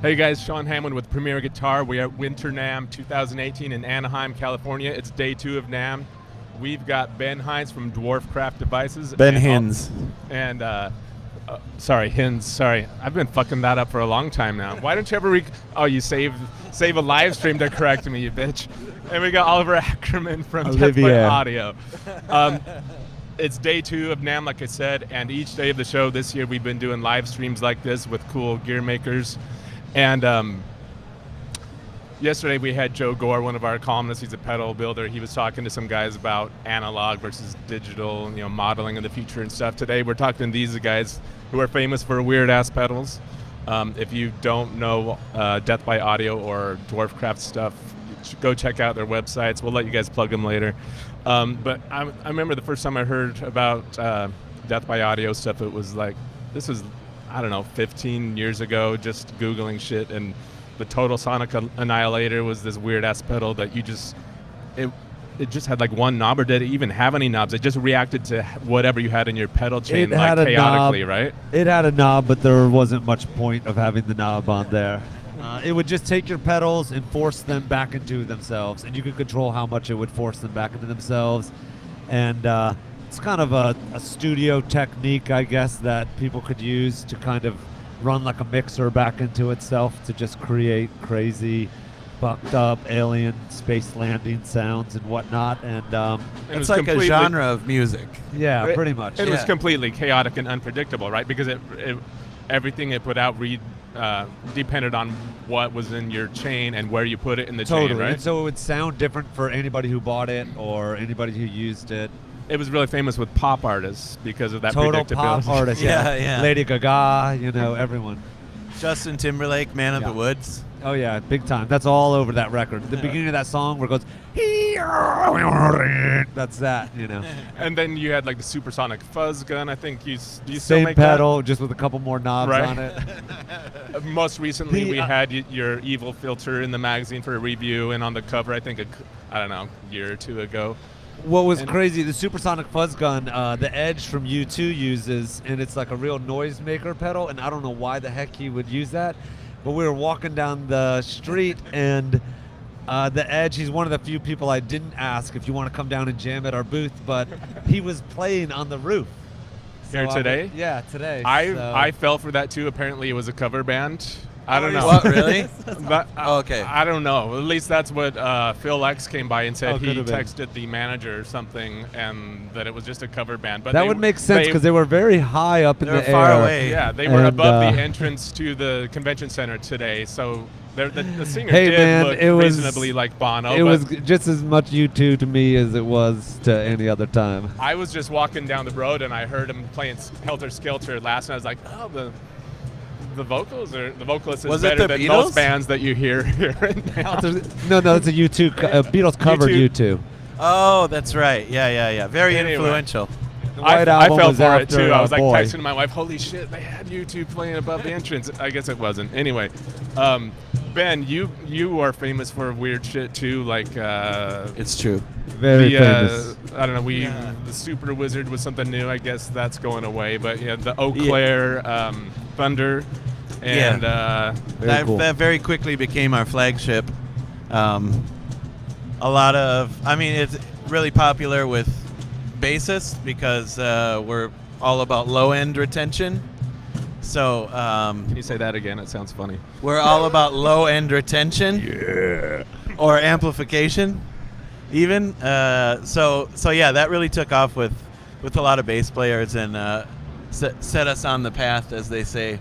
Hey guys, Sean Hamlin with Premier Guitar. We are at Winter NAMM 2018 in Anaheim, California. It's day 2 of NAMM. We've got Ben Hinz from Dwarfcraft Devices. Ben Hinz. Sorry, Hinz. Sorry, I've been fucking that up for a long time now. Why don't you ever you save a live stream to correct me, you bitch. And we got Oliver Ackerman from Death by Audio. It's day 2 of NAMM, like I said, and each day of the show this year we've been doing live streams like this with cool gear makers. And yesterday we had Joe Gore, one of our columnists. He's a pedal builder. He was talking to some guys about analog versus digital, modeling in the future and stuff. Today we're talking to these guys who are famous for weird-ass pedals. If you don't know Death by Audio or Dwarfcraft stuff, go check out their websites. We'll let you guys plug them later. But I remember the first time I heard about Death by Audio stuff, it was like, this was, I don't know, 15 years ago, just Googling shit, and the Total Sonic Annihilator was this weird-ass pedal that you just, it just had like one knob, or did it even have any knobs? It just reacted to whatever you had in your pedal chain, like chaotically, right? It had a knob, but there wasn't much point of having the knob on there. It would just take your pedals and force them back into themselves, and you could control how much it would force them back into themselves. And it's kind of a studio technique, I guess, that people could use to kind of run like a mixer back into itself to just create crazy, fucked up alien space landing sounds and whatnot. And it's like a genre of music. Yeah, pretty much. It was completely chaotic and unpredictable, right? Because everything it put out depended on what was in your chain and where you put it in the chain, right? And so it would sound different for anybody who bought it or anybody who used it. It was really famous with pop artists because of that Total predictability. pop artists, yeah. Lady Gaga, everyone. Justin Timberlake, Man of the Woods. Oh yeah, big time. That's all over that record. The beginning of that song where it goes, that's that, And then you had like the supersonic fuzz gun. I think do you still same make pedal, that? Just with a couple more knobs on it. Most recently, we had your evil filter in the magazine for a review, and on the cover, I think a year or two ago. What was crazy, the supersonic fuzz gun, the Edge from U2 uses, and it's like a real noisemaker pedal, and I don't know why the heck he would use that, but we were walking down the street, and the Edge, he's one of the few people I didn't ask if you want to come down and jam at our booth, but he was playing on the roof. Here today? Today. I fell for that too. Apparently it was a cover band. I don't know. What, really? Okay. I don't know. At least that's what Phil X came by and said. He texted the manager or something, and that it was just a cover band. But that would make sense because they were very high up in the air. They were far away. Yeah, they were above the entrance to the convention center today. So the singer did look reasonably like Bono. It was just as much U2 to me as it was to any other time. I was just walking down the road and I heard him playing Helter Skelter last night. I was like, oh, the vocalist is better than Beatles? most bands that you hear here. No, it's a U2. Beatles covered U2. Oh, that's right. Yeah. Very influential. I fell for it too. I was like texting my wife, holy shit, they had U2 playing above the entrance. I guess it wasn't. Anyway, Ben, you are famous for weird shit too, like it's true. Very famous. I don't know, the Super Wizard was something new. I guess that's going away, but the Eau Claire Thunder, and that very quickly became our flagship. It's really popular with bassists because we're all about low-end retention. So can you say that again? It sounds funny. We're all about low-end retention, or amplification, even. So that really took off with a lot of bass players and set us on the path, as they say.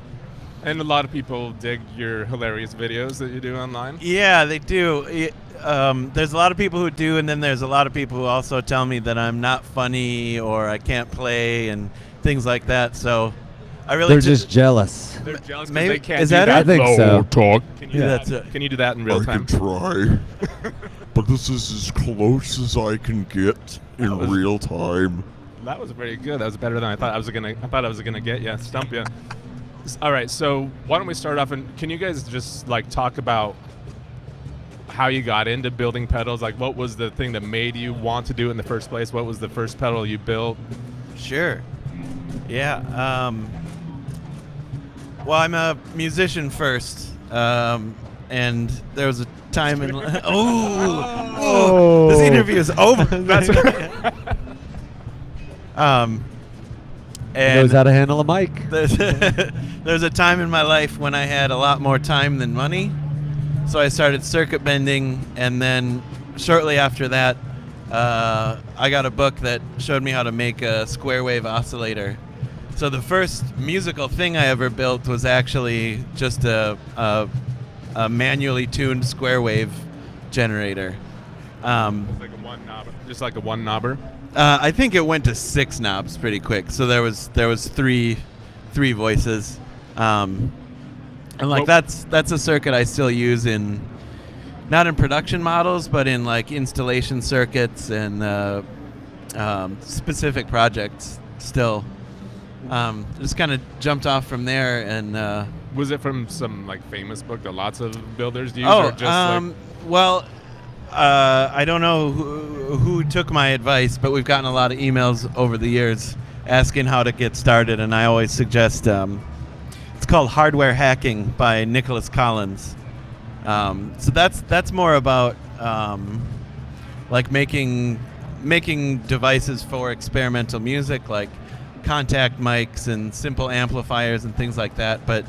And a lot of people dig your hilarious videos that you do online. Yeah, they do. There's a lot of people who do, and then there's a lot of people who also tell me that I'm not funny or I can't play and things like that. So they're just jealous. They're jealous maybe they can't is do that that. I think so. Talk. Can you do that in real time? I can try, but this is as close as I can get in real time. That was pretty good. That was better than I thought I was gonna get. Yeah, stump you. All right, so why don't we start off, and can you guys just like talk about how you got into building pedals? Like, what was the thing that made you want to do it in the first place? What was the first pedal you built? Sure. Yeah. Well, I'm a musician first, and there was a time in this interview is over. That's and Knows how to handle a mic. there's a time in my life when I had a lot more time than money, so I started circuit bending, and then shortly after that, I got a book that showed me how to make a square wave oscillator. So the first musical thing I ever built was actually just a manually tuned square wave generator. like a one knob, just like a one knobber. I think it went to 6 knobs pretty quick. So there was three voices, and like that's a circuit I still use in, not in production models, but in like installation circuits and specific projects still. Just kind of jumped off from there, and Was it from some like famous book that lots of builders use? oh, or just well, I don't know who took my advice, but we've gotten a lot of emails over the years asking how to get started, and I always suggest it's called Hardware Hacking by Nicholas Collins. So that's more about like making devices for experimental music, like contact mics and simple amplifiers and things like that. But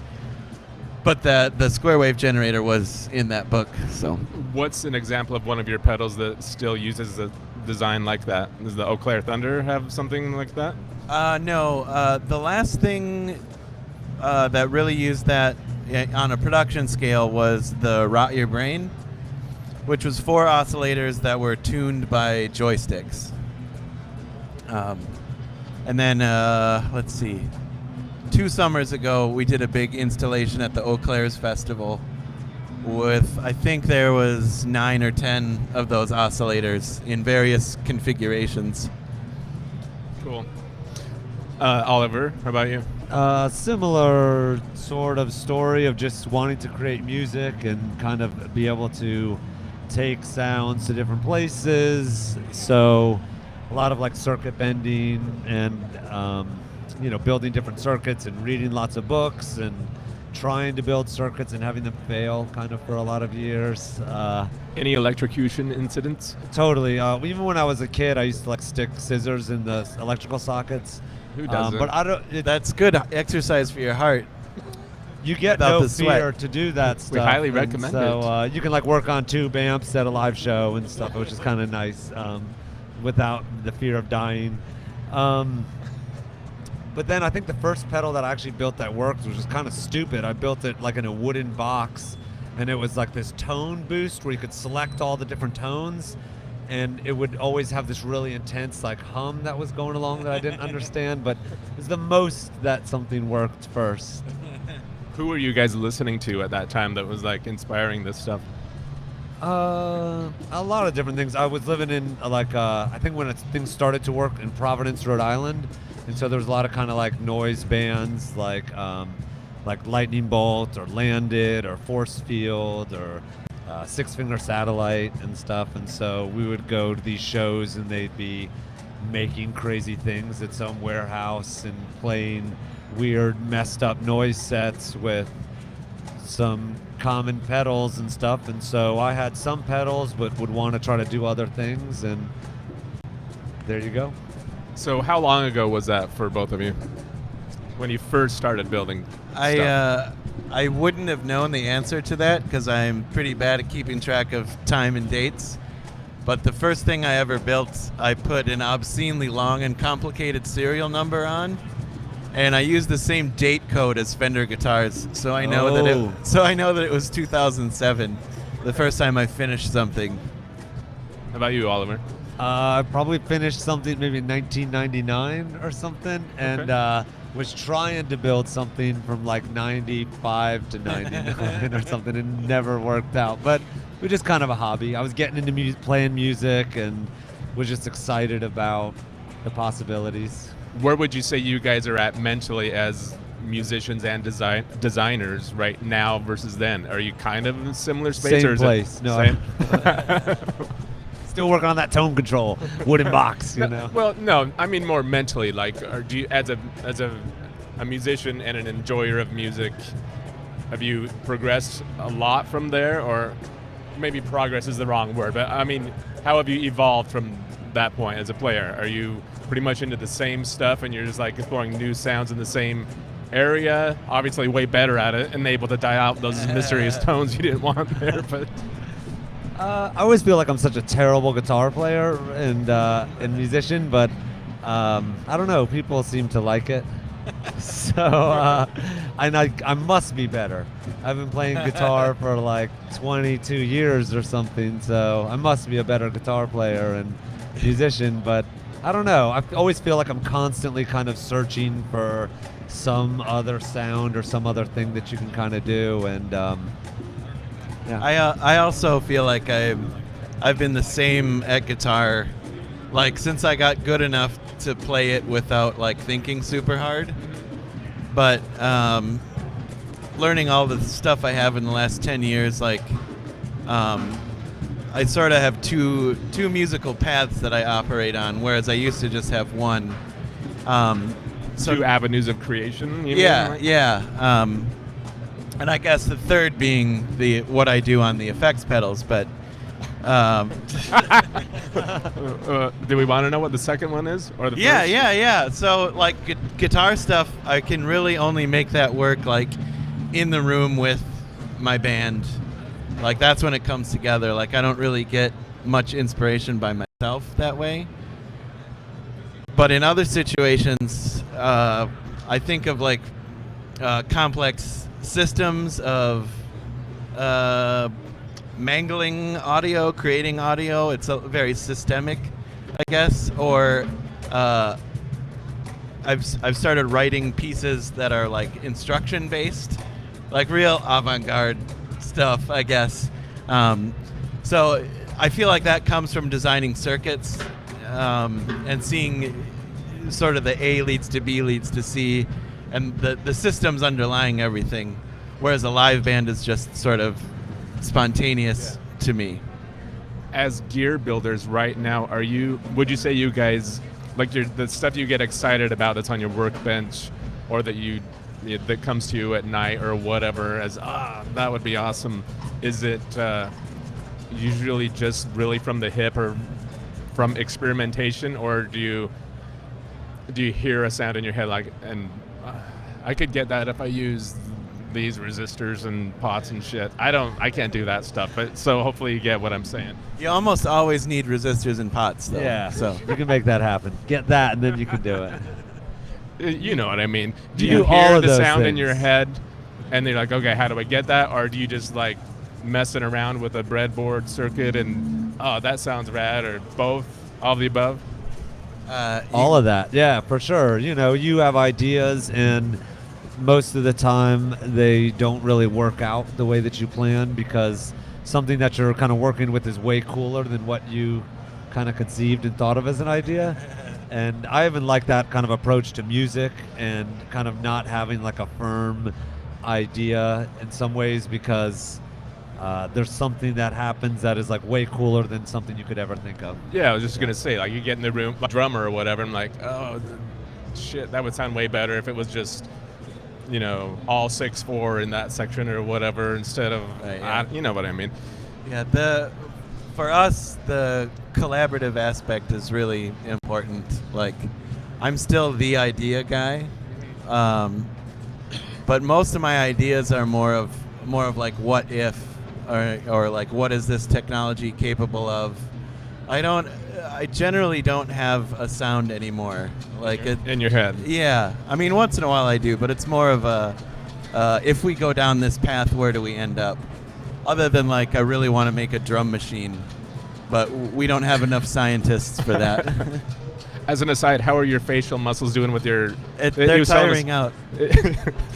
the square wave generator was in that book. So what's an example of one of your pedals that still uses a design like that? Does the Eau Claire Thunder have something like that? No. The last thing that really used that on a production scale was the Rot Your Brain, which was 4 oscillators that were tuned by joysticks. And then, let's see, 2 summers ago, we did a big installation at the Eau Claire's Festival with, I think there was 9 or 10 of those oscillators in various configurations. Cool. Oliver, how about you? Similar sort of story of just wanting to create music and kind of be able to take sounds to different places. So a lot of like circuit bending and building different circuits and reading lots of books and trying to build circuits and having them fail kind of for a lot of years. Any electrocution incidents? Totally. Even when I was a kid, I used to like stick scissors in the electrical sockets. Who doesn't? But I don't. That's good exercise for your heart. You get Without no the sweat. fear to do that stuff. We highly and recommend so, you can like work on tube amps at a live show and stuff, which is kind of nice, without the fear of dying. But then I think the first pedal that I actually built that worked was just kind of stupid. I built it like in a wooden box, and it was like this tone boost where you could select all the different tones, and it would always have this really intense like hum that was going along that I didn't understand, but it was the most that something worked first. Who were you guys listening to at that time that was like inspiring this stuff? A lot of different things. I was living in I think when things started to work in Providence, Rhode Island, and so there was a lot of kind of like noise bands like Lightning Bolt or Landed or Force Field or Six Finger Satellite and stuff. And so we would go to these shows and they'd be making crazy things at some warehouse and playing weird messed up noise sets with some common pedals and stuff. And so I had some pedals but would want to try to do other things, and there you go. So how long ago was that for both of you? When you first started building stuff? I wouldn't have known the answer to that because I'm pretty bad at keeping track of time and dates. But the first thing I ever built, I put an obscenely long and complicated serial number on, and I used the same date code as Fender guitars, so I know that it was 2007, the first time I finished something. How about you, Oliver? I probably finished something maybe in 1999 or something, and was trying to build something from like 95 to 99 or something, and never worked out. But it was just kind of a hobby. I was getting into playing music and was just excited about the possibilities. Where would you say you guys are at mentally as musicians and designers right now versus then? Are you kind of in a similar space? Same or is place. It No. same? Still working on that tone control, wooden box, you know. Well, no, I mean more mentally. Like, do you, as a musician and an enjoyer of music, Have you progressed a lot from there, or maybe progress is the wrong word, but I mean, how have you evolved from that point as a player? Are you pretty much into the same stuff and you're just like exploring new sounds in the same area? Obviously way better at it and able to die out those mysterious tones you didn't want there, but I always feel like I'm such a terrible guitar player and musician, but I don't know. People seem to like it, so I must be better. I've been playing guitar for like 22 years or something, so I must be a better guitar player and musician. But I don't know. I always feel like I'm constantly kind of searching for some other sound or some other thing that you can kind of do, and yeah. I also feel like I've been the same at guitar, like since I got good enough to play it without like thinking super hard. But learning all the stuff I have in the last 10 years, like I sort of have two musical paths that I operate on, whereas I used to just have one. So two avenues of creation. You yeah, mean, right? yeah. And I guess the third being what I do on the effects pedals, but do we want to know what the second one is, or the first? Yeah. So like guitar stuff, I can really only make that work like in the room with my band. Like that's when it comes together. Like I don't really get much inspiration by myself that way. But in other situations, I think of like complex systems of mangling audio, creating audio. It's very systemic, I guess. Or I've started writing pieces that are like instruction based, like real avant-garde stuff, I guess. So I feel like that comes from designing circuits and seeing sort of the A leads to B leads to C, and the systems underlying everything, whereas a live band is just sort of spontaneous to me. As gear builders right now, would you say you guys, like the stuff you get excited about that's on your workbench, or that comes to you at night or whatever, as that would be awesome, is it usually just really from the hip or from experimentation, or do you hear a sound in your head like, and I could get that if I use these resistors and pots and shit? I can't do that stuff, but so hopefully you get what I'm saying. You almost always need resistors and pots, though. Yeah, so you can make that happen. Get that, and then you can do it. You know what I mean. Do You you do all hear of the those sound in things. your head, and you're like, okay, how do I get that? Or do you just like messing around with a breadboard circuit and that sounds rad, or both, all of the above? All of that, yeah, for sure. You know, you have ideas, and most of the time they don't really work out the way that you plan, because something that you're kind of working with is way cooler than what you kind of conceived and thought of as an idea. And I even like that kind of approach to music, and kind of not having like a firm idea in some ways, because there's something that happens that is like way cooler than something you could ever think of. Yeah, I was just gonna say, like, you get in the room, drummer or whatever, I'm like, oh shit, that would sound way better if it was just, you know, all 6/4 in that section or whatever, instead of, you know what I mean. Yeah, for us, the collaborative aspect is really important. Like, I'm still the idea guy, but most of my ideas are more of like what if, or like what is this technology capable of. I generally don't have a sound anymore. Like in your head. Yeah, I mean once in a while I do, but it's more of a if we go down this path, where do we end up? Other than like I really want to make a drum machine, but we don't have enough scientists for that. As an aside, how are your facial muscles doing with your? They're tiring out.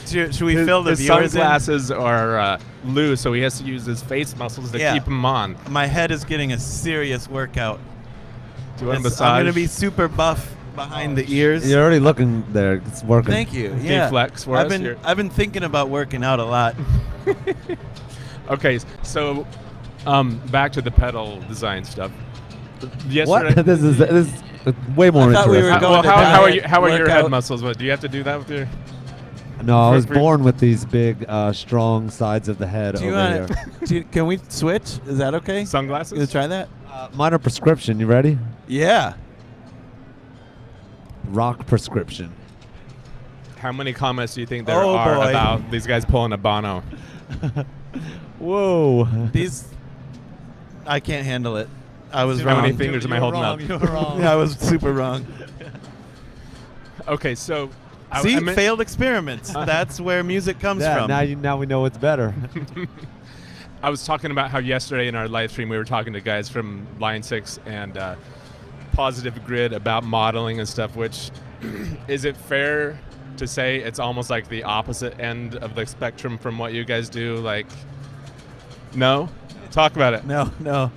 Should we fill the his viewers in? sunglasses are loose, so he has to use his face muscles to keep them on. My head is getting a serious workout. Do you want a I'm massage? going to be super buff behind the ears. You're already looking there. It's working. Thank you. Can Yeah. you flex for I've us? been I've been thinking about working out a lot. Okay, so back to the pedal design stuff. Yesterday, What? This is way more I thought we interesting. were going to how are diet, how are your head workout. muscles? What do you have to do that with your? No, I was born with these big, strong sides of the head Do you over want here. Can we switch? Is that okay? Sunglasses? You try that? Mine are prescription. You ready? Yeah. Rock prescription. How many comments do you think there Oh, are boy. about these guys pulling a Bono? Whoa. These, I can't handle it. I was How wrong. many fingers am I holding up? You were wrong. Yeah, I was super wrong. Okay, so See, I meant- failed experiments. That's where music comes Yeah, from. now we know it's better. I was talking about how yesterday in our live stream we were talking to guys from Line 6 and Positive Grid about modeling and stuff, which is it fair to say it's almost like the opposite end of the spectrum from what you guys do? Like, no? Talk about it. No.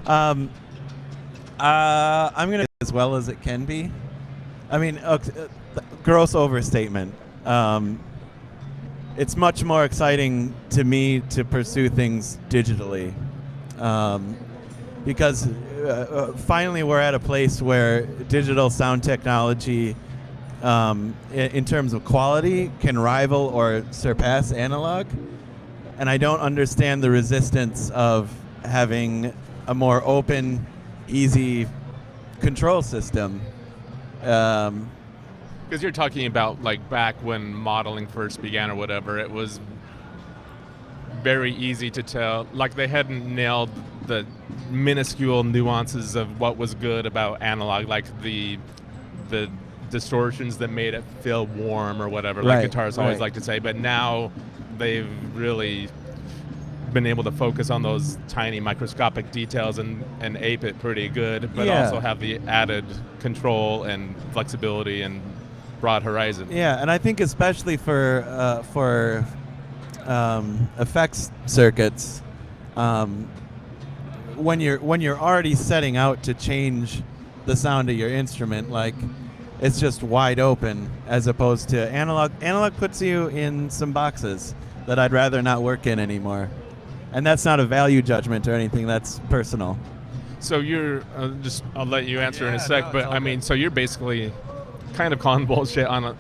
I'm going to as well as it can be. I mean, gross overstatement. It's much more exciting to me to pursue things digitally, because finally we're at a place where digital sound technology, in terms of quality, can rival or surpass analog. And I don't understand the resistance of having a more open, easy control system. Because you're talking about like back when modeling first began or whatever, it was very easy to tell. Like they hadn't nailed the minuscule nuances of what was good about analog, like the distortions that made it feel warm or whatever, like guitarists always like to say. But now they've really been able to focus on those tiny microscopic details and ape it pretty good, but also have the added control and flexibility and broad horizon. Yeah, and I think especially for effects circuits, when you're already setting out to change the sound of your instrument, like it's just wide open, as opposed to analog. Analog puts you in some boxes that I'd rather not work in anymore. And that's not a value judgment or anything, that's personal. So you're, I'll let you answer in a sec, no, but it's all I mean, good. so you're basically kind of calling bullshit on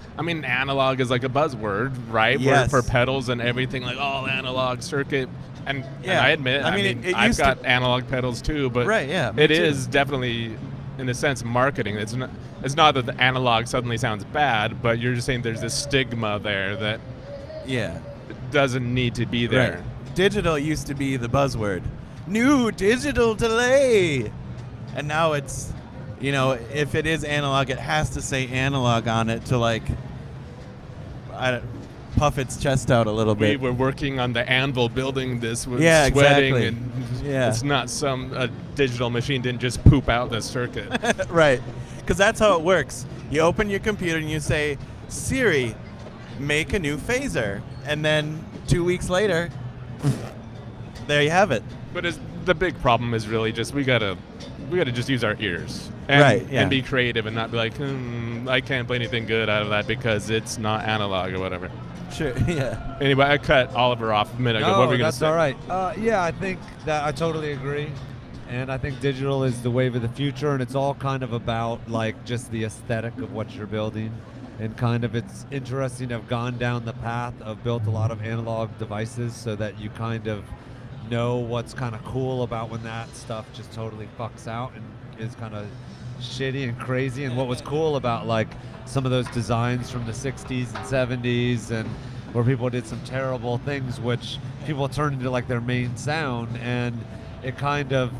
analog is like a buzzword, right? Yes. For pedals and everything, like all analog circuit. And Yeah. I admit, I mean, it I've used got to- analog pedals too, but Right, yeah, me it too. is definitely, in a sense, marketing. It's not that the analog suddenly sounds bad, but you're just saying there's this stigma there that Yeah. doesn't need to be there. Right. Digital used to be the buzzword. New digital delay. And now it's, if it is analog, it has to say analog on it to puff its chest out a little We bit. were working on the anvil building this with Yeah, sweating exactly. and Yeah. it's not a digital machine didn't just poop out the circuit. Right. Because that's how it works. You open your computer and you say, Siri, make a new phaser. And then 2 weeks later, there you have it. But the big problem is really just we gotta just use our ears and, Right, yeah. and be creative and not be like, I can't play anything good out of that because it's not analog or whatever. Sure, yeah. Anyway, I cut Oliver off a minute ago. What were we gonna that's say? all right. Yeah, I think that I totally agree. And I think digital is the wave of the future, and it's all kind of about just the aesthetic of what you're building. And kind of it's interesting to have gone down the path of built a lot of analog devices so that you kind of know what's kind of cool about when that stuff just totally fucks out and is kind of shitty and crazy. And what was cool about some of those designs from the 60s and 70s and where people did some terrible things which people turned into their main sound, and it kind of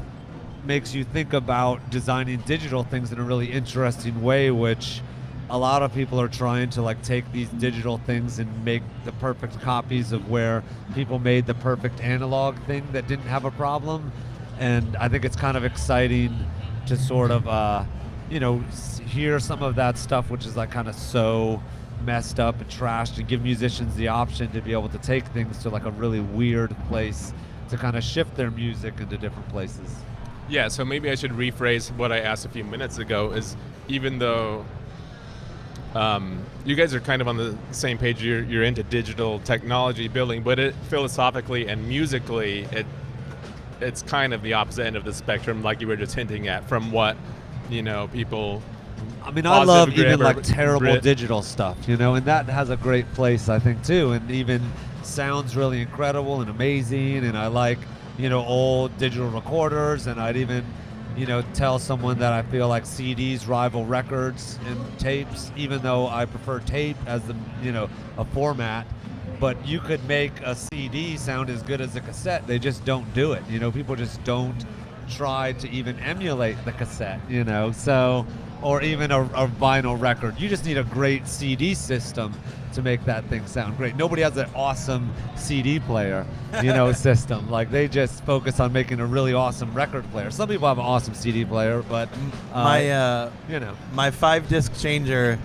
makes you think about designing digital things in a really interesting way, which a lot of people are trying to take these digital things and make the perfect copies of where people made the perfect analog thing that didn't have a problem. And I think it's kind of exciting to sort of hear some of that stuff which is kind of so messed up and trashed, and give musicians the option to be able to take things to a really weird place to kind of shift their music into different places. Yeah, so maybe I should rephrase what I asked a few minutes ago, is even though you guys are kind of on the same page, you're into digital technology building, but philosophically and musically, it's kind of the opposite end of the spectrum, like you were just hinting at, from what people I mean, I positive love grip even or like terrible grit. digital stuff, you know, and that has a great place, I think, too. And even sounds really incredible and amazing. And I like, you know, old digital recorders. And I'd even, you know, tell someone that I feel like CDs rival records and tapes, even though I prefer tape as the, you know, a format. But you could make a CD sound as good as a cassette. They just don't do it. You know, people just don't try to even emulate the cassette, you know. So, or even a vinyl record. You just need a great CD system to make that thing sound great. Nobody has an awesome CD player, you know, system. Like, they just focus on making a really awesome record player. Some people have an awesome CD player, but you know, my 5-disc changer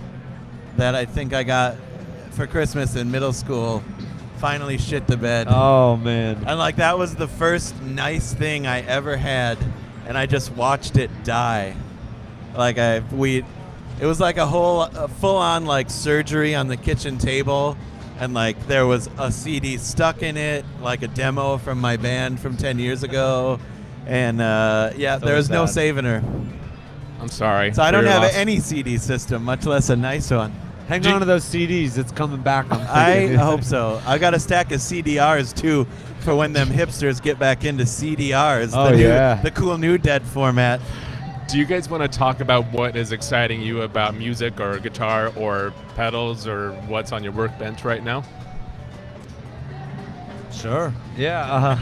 that I think I got for Christmas in middle school finally shit the bed. Oh man. And like, that was the first nice thing I ever had, and I just watched it die. Like, it was like a full-on like surgery on the kitchen table, and like there was a CD stuck in it, like a demo from my band from 10 years ago, and yeah, So there was no sad. saving her. I'm sorry. So I for don't your have loss. any CD system, much less a nice one. Hang on to those CDs. It's coming back. I hope so. I got a stack of CDRs too, for when them hipsters get back into CDRs. Oh, The cool new dead format. Do you guys want to talk about what is exciting you about music or guitar or pedals or what's on your workbench right now? Sure. Yeah.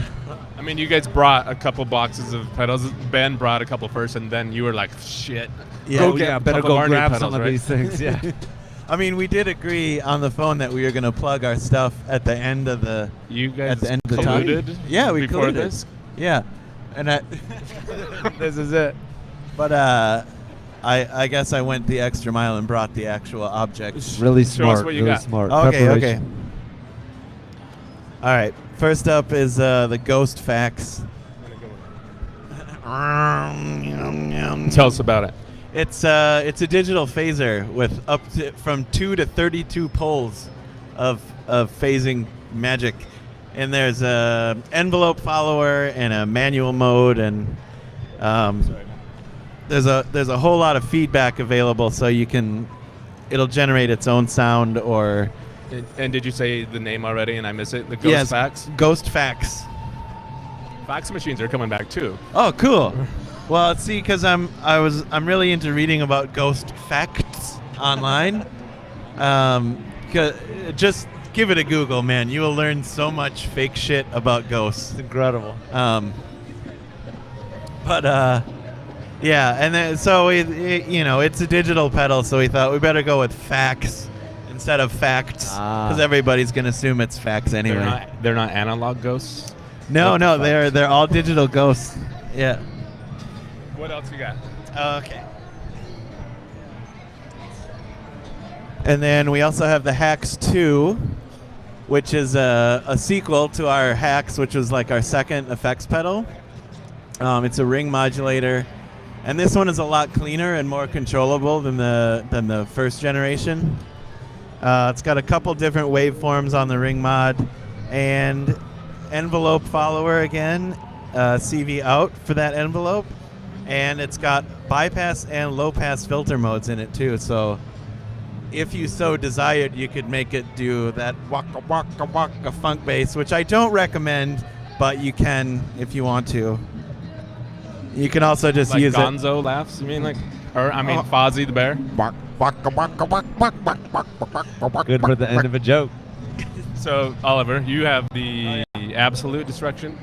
I mean, you guys brought a couple boxes of pedals. Ben brought a couple first, and then you were like, shit. Yeah, Yeah, better couple of go our new grab pedals, some of right? these things. Yeah. I mean, we did agree on the phone that we were going to plug our stuff at the end of the. You guys At the end of the time? colluded Yeah, we before colluded. this? Yeah, and This is it. but I guess I went the extra mile and brought the actual objects. Really Show us smart. what you really got. smart. Okay, okay. Preparation. All right. First up is the Ghost Fax. Tell us about it. It's a digital phaser with up to from 2 to 32 poles of phasing magic, and there's a envelope follower and a manual mode, and there's a whole lot of feedback available, so it'll generate its own sound or. And did you say the name already and I miss it? The Ghost Yes, Fax? Ghost Fax. Fax machines are coming back too. Oh, cool. Well, see, because I'm really into reading about ghost facts online. Just give it a Google, man. You will learn so much fake shit about ghosts. It's incredible. Yeah, and then so it's a digital pedal, so we thought we better go with fax instead of facts, because everybody's gonna assume it's facts anyway. They're not analog ghosts. No, What the fuck? they're all digital ghosts. Yeah. What else you got? Okay. And then we also have the Hacks 2, which is a sequel to our Hacks, which was like our second effects pedal. It's a ring modulator, and this one is a lot cleaner and more controllable than the first generation. It's got a couple different waveforms on the ring mod, and envelope follower again, CV out for that envelope, and it's got bypass and low pass filter modes in it too. So if you so desired, you could make it do that waka waka waka funk bass, which I don't recommend, but you can if you want to. You can also just Like use Gonzo laughs? You mean Fozzie the Bear? Good for the end of a joke. So Oliver, you have the Absolute Destruction.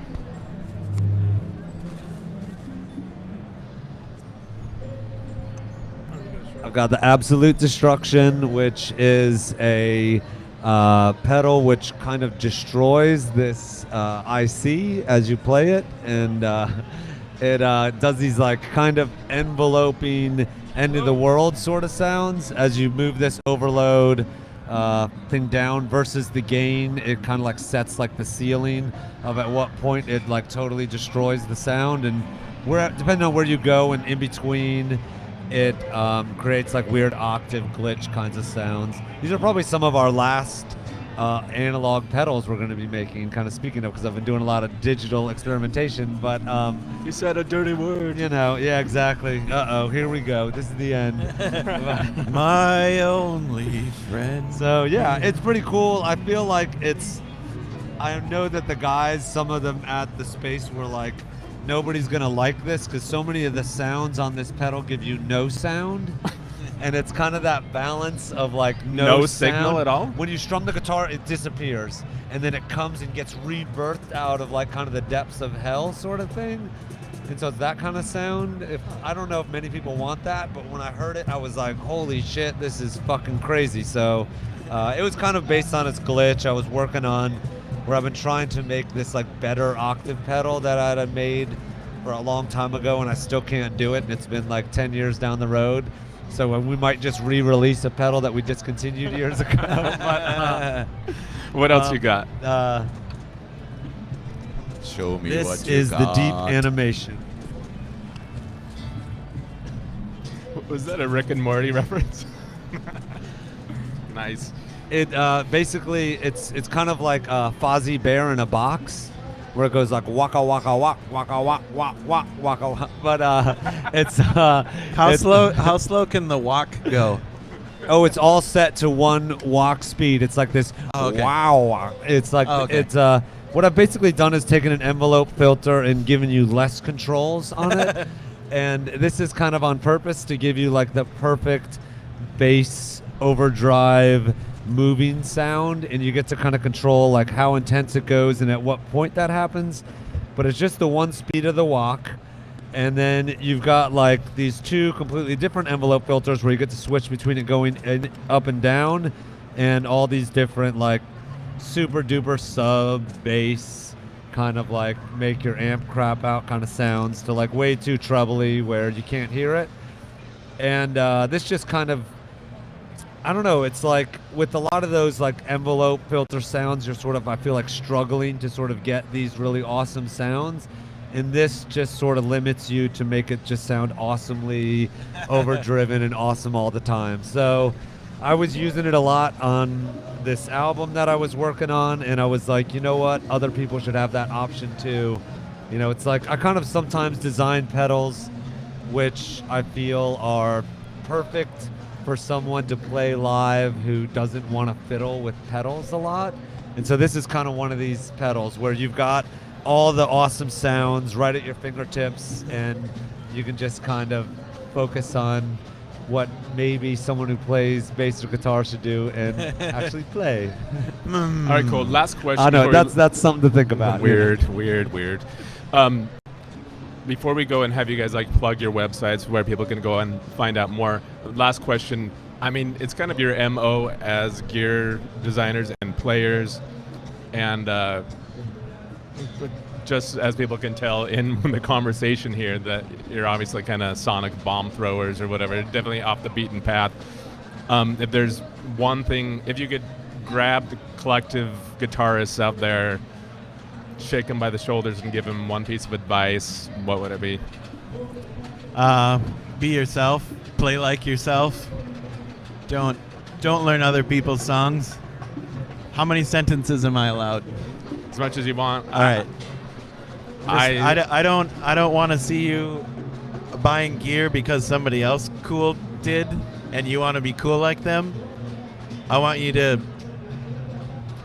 I've got the Absolute Destruction, which is a pedal which kind of destroys this IC as you play it, and it does these like kind of enveloping end of the world sort of sounds as you move this overload thing down versus the gain. It kind of like sets like the ceiling of at what point it like totally destroys the sound, and depending on where you go and in between, it creates like weird octave glitch kinds of sounds. These are probably some of our last analog pedals we're going to be making, kind of speaking of, because I've been doing a lot of digital experimentation, but You said a dirty word. you know, yeah, exactly. Uh-oh, here we go. This is the end. My only friend. So yeah, it's pretty cool. I feel like I know that the guys, some of them at the space were like, nobody's gonna like this because so many of the sounds on this pedal give you no sound. And it's kind of that balance of like no signal sound. at all? When you strum the guitar, it disappears. And then it comes and gets rebirthed out of like kind of the depths of hell sort of thing. And so it's that kind of sound. I don't know if many people want that, but when I heard it, I was like, holy shit, this is fucking crazy. So it was kind of based on its glitch. I was working on where I've been trying to make this like better octave pedal that I had made for a long time ago, and I still can't do it. And it's been like 10 years down the road. So we might just re-release a pedal that we discontinued years ago. But, what else you got? Show me This what you is got. the deep animation. Was that a Rick and Morty reference? Nice. It basically it's kind of like Fozzie Bear in a box, where it goes like waka waka waka waka waka waka waka waka. But it's How slow can the walk go? oh, it's all set to one walk speed. It's like this. Oh, okay. Wow. It's like Oh, okay. it's what I've basically done is taken an envelope filter and given you less controls on it. And this is kind of on purpose to give you like the perfect bass overdrive moving sound, and you get to kind of control like how intense it goes and at what point that happens. But it's just the one speed of the walk. And then you've got like these two completely different envelope filters where you get to switch between it going up and down, and all these different like super duper sub bass kind of like make your amp crap out kind of sounds to like way too trebly where you can't hear it. And this just kind of, I don't know, it's like with a lot of those like envelope filter sounds, you're sort of, I feel like, struggling to sort of get these really awesome sounds. And this just sort of limits you to make it just sound awesomely overdriven and awesome all the time. So I was using it a lot on this album that I was working on, and I was like, you know what, other people should have that option too. You know, it's like I kind of sometimes design pedals which I feel are perfect for someone to play live who doesn't want to fiddle with pedals a lot. And so this is kind of one of these pedals where you've got all the awesome sounds right at your fingertips, and you can just kind of focus on what maybe someone who plays bass or guitar should do and actually play. All right, cool. Last question. I know, before that's something to think about. Weird. Before we go and have you guys like plug your websites where people can go and find out more, last question. I mean, it's kind of your MO as gear designers and players, and just as people can tell in the conversation here that you're obviously kind of sonic bomb throwers or whatever, definitely off the beaten path. If there's one thing, if you could grab the collective guitarists out there, shake them by the shoulders and give them one piece of advice, what would it be? Be yourself. Play like yourself. Don't learn other people's songs. How many sentences am I allowed? As much as you want. All right. I don't want to see you buying gear because somebody else cool did and you want to be cool like them. I want you to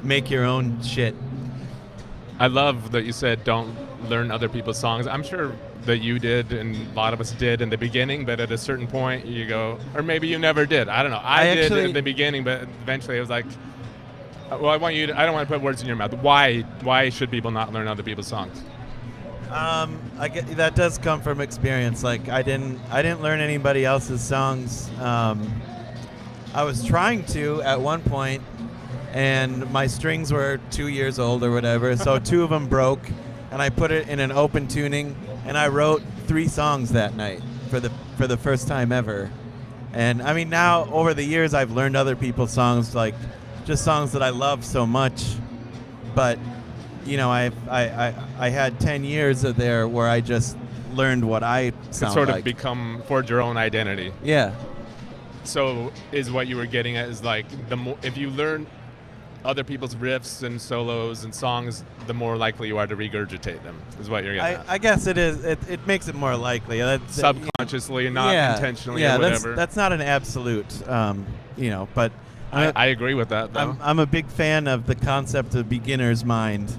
make your own shit. I love that you said don't learn other people's songs. I'm sure that you did and a lot of us did in the beginning, but at a certain point you go, or maybe you never did. I don't know. I did in the beginning, but eventually it was like, well, I don't want to put words in your mouth. Why should people not learn other people's songs? I get that does come from experience. Like I didn't learn anybody else's songs. I was trying to at one point, and my strings were 2 years old or whatever, so 2 of them broke, and I put it in an open tuning, and I wrote 3 songs that night for the first time ever. And I mean, now over the years I've learned other people's songs, like just songs that I love so much, but you know, I had 10 years of there where I just learned what I sound sort like. of forge your own identity. Yeah. So is what you were getting at is like if you learn other people's riffs and solos and songs, the more likely you are to regurgitate them, is what you're getting at. I guess it is. It makes it more likely. Subconsciously, not intentionally, or whatever. That's not an absolute, but I agree with that, though. I'm a big fan of the concept of beginner's mind,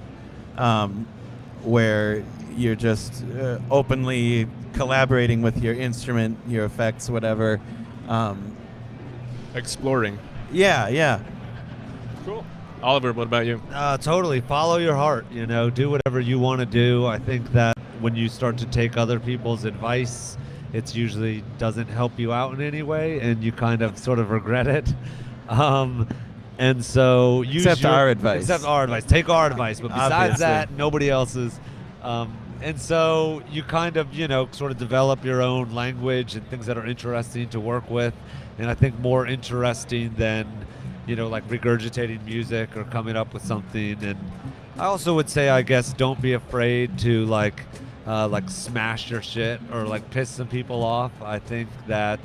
where you're just openly collaborating with your instrument, your effects, whatever. Exploring. Yeah. Cool. Oliver, what about you? Totally. Follow your heart. Do whatever you want to do. I think that when you start to take other people's advice, it usually doesn't help you out in any way, and you kind of sort of regret it. And so except our advice. Take our advice. But besides Obviously. that, nobody else's. And so you kind of, sort of develop your own language and things that are interesting to work with. And I think more interesting than, like regurgitating music or coming up with something. And I also would say, I guess, don't be afraid to like smash your shit or like piss some people off. I think that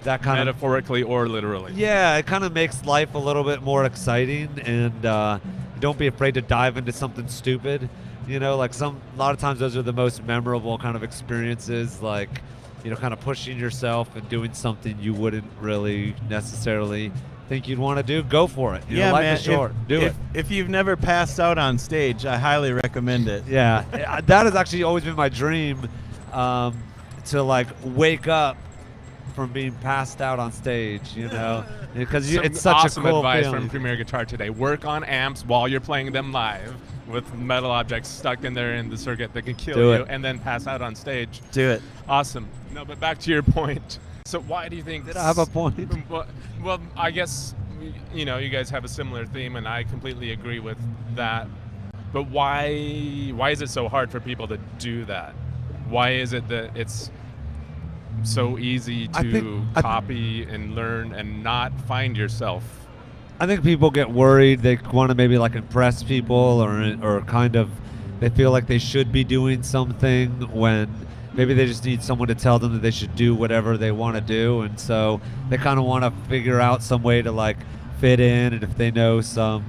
kind of metaphorically or literally. Yeah, it kind of makes life a little bit more exciting, and don't be afraid to dive into something stupid. A lot of times those are the most memorable kind of experiences, like, kind of pushing yourself and doing something you wouldn't really necessarily think you'd want to do. Go for it. Life man, is short. Do it. If you've never passed out on stage, I highly recommend it. Yeah, that has actually always been my dream, to like wake up from being passed out on stage, because it's such awesome a cool advice feeling. from Premier Guitar today. Work on amps while you're playing them live with metal objects stuck in there in the circuit that can kill you, and then pass out on stage. Do it. Awesome. No, but back to your point. So why do you think... Did I have a point? Well, I guess, you guys have a similar theme, and I completely agree with that. But why is it so hard for people to do that? Why is it that it's so easy to copy and learn and not find yourself? I think people get worried. They want to maybe like impress people, or kind of they feel like they should be doing something when maybe they just need someone to tell them that they should do whatever they want to do. And so they kind of want to figure out some way to like fit in. And if they know some,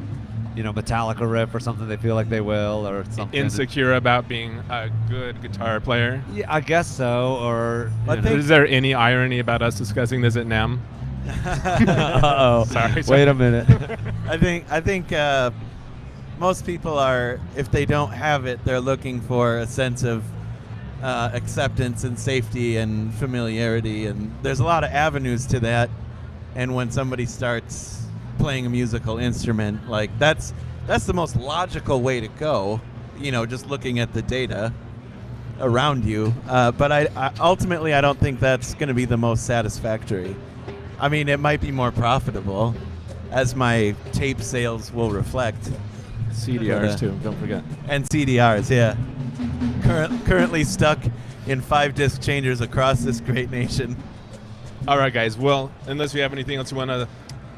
Metallica riff or something, they feel like they will, or something. Insecure about being a good guitar player? Yeah, I guess so. Or is there any irony about us discussing this at NAMM? Uh-oh. Sorry. Wait a minute. I think most people are, if they don't have it, they're looking for a sense of acceptance and safety and familiarity, and there's a lot of avenues to that. And when somebody starts playing a musical instrument, like that's the most logical way to go, just looking at the data around you. But I ultimately I don't think that's going to be the most satisfactory. I mean, it might be more profitable, as my tape sales will reflect. CDRs too, don't forget. And CDRs, yeah. Currently stuck in 5-disc changers across this great nation. All right, guys. Well, unless you have anything else you want to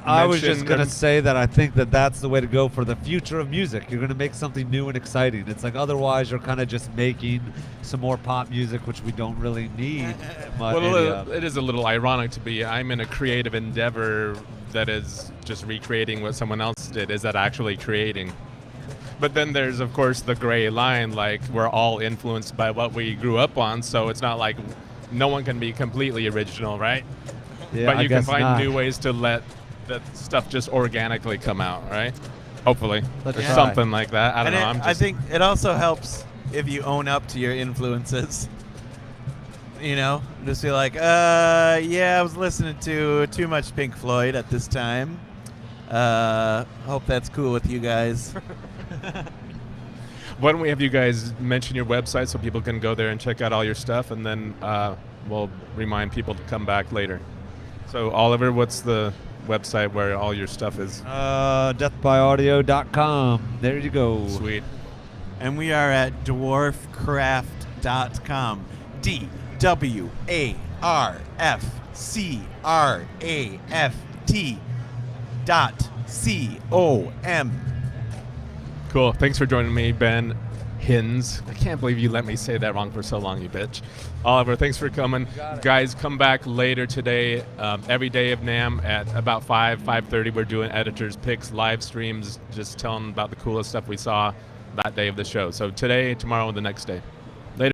I was just going to say that I think that that's the way to go for the future of music. You're going to make something new and exciting. It's like otherwise you're kind of just making some more pop music, which we don't really need. It is a little ironic to be, I'm in a creative endeavor that is just recreating what someone else did. Is that actually creating? But then there's, of course, the gray line, like we're all influenced by what we grew up on, so it's not like no one can be completely original, right? Yeah, but you can find not. new ways to let that stuff just organically come out, right? Hopefully. Let's or try. something like that. I don't know. I think it also helps if you own up to your influences. Just be like, I was listening to too much Pink Floyd at this time. Hope that's cool with you guys. Why don't we have you guys mention your website so people can go there and check out all your stuff, and then we'll remind people to come back later. So, Oliver, what's the website where all your stuff is? deathbyaudio.com. There you go. Sweet. And we are at dwarfcraft.com. DWARFCRAFT.com. Cool. Thanks for joining me, Ben Hinz. I can't believe you let me say that wrong for so long, you bitch. Oliver, thanks for coming. Guys, come back later today, every day of NAMM at about 5:30. We're doing editors' picks, live streams, just telling about the coolest stuff we saw that day of the show. So today, tomorrow, and the next day.